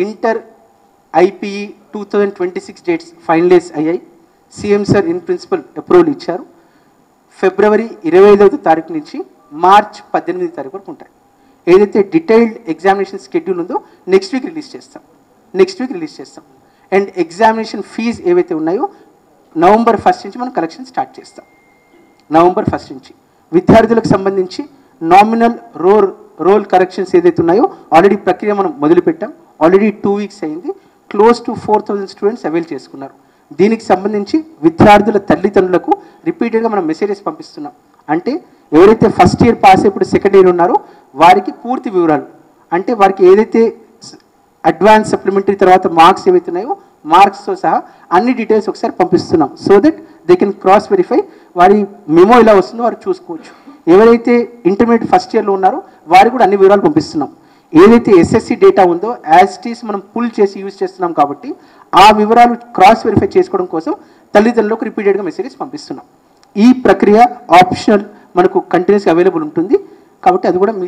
Inter IPE 2026 dates finalise అయ్యాయి. CM sir in principle approval ఇచ్చారు. ఫిబ్రవరి 25వ తారీఖు నుంచి మార్చ్ 18వ తారీఖు వరకు ఉంటాయి. ఏదైతే డీటెయిల్డ్ ఎగ్జామినేషన్ షెడ్యూల్ ఉందో నెక్స్ట్ వీక్ రిలీజ్ చేస్తాం. అండ్ ఎగ్జామినేషన్ ఫీజు ఏవైతే ఉన్నాయో నవంబర్ 1 నుంచి మనం కలెక్షన్ స్టార్ట్ చేస్తాం. నవంబర్ 1 నుంచి విద్యార్థులకు సంబంధించి నామినల్ రోల్ కరెక్షన్స్ ఏదైతే ఉన్నాయో ఆల్రెడీ ప్రక్రియ మనం మొదలుపెట్టాం. ఆల్రెడీ 2 వీక్స్ అయింది. క్లోజ్ టు 4000 స్టూడెంట్స్ అవైల్ చేసుకున్నారు. దీనికి సంబంధించి విద్యార్థుల తల్లిదండ్రులకు రిపీటెడ్గా మనం మెసేజెస్ పంపిస్తున్నాం. అంటే ఎవరైతే ఫస్ట్ ఇయర్ పాస్ అయిపోయి సెకండ్ ఇయర్ ఉన్నారో వారికి పూర్తి వివరాలు, అంటే వారికి ఏదైతే అడ్వాన్స్ సప్లిమెంటరీ తర్వాత మార్క్స్ ఏవైతే ఉన్నాయో మార్క్స్తో సహా అన్ని డీటెయిల్స్ ఒకసారి పంపిస్తున్నాం. So that they can cross verify, వారి మెమో ఎలా వస్తుందో వారు చూసుకోవచ్చు. ఎవరైతే ఇంటర్మీడియట్ ఫస్ట్ ఇయర్లో ఉన్నారో వారికి కూడా అన్ని వివరాలు పంపిస్తున్నాం. ఏదైతే ఎస్ఎస్సి డేటా ఉందో యాజ్ ఇట్ ఈస్ మనం పుల్ చేసి యూజ్ చేస్తున్నాం కాబట్టి ఆ వివరాలు క్రాస్ వెరిఫై చేసుకోవడం కోసం తల్లిదండ్రులకు రిపీటెడ్గా మెసేజెస్ పంపిస్తున్నాం. ఈ ప్రక్రియ ఆప్షనల్, మనకు కంటిన్యూస్గా అవైలబుల్ ఉంటుంది కాబట్టి అది కూడా మీ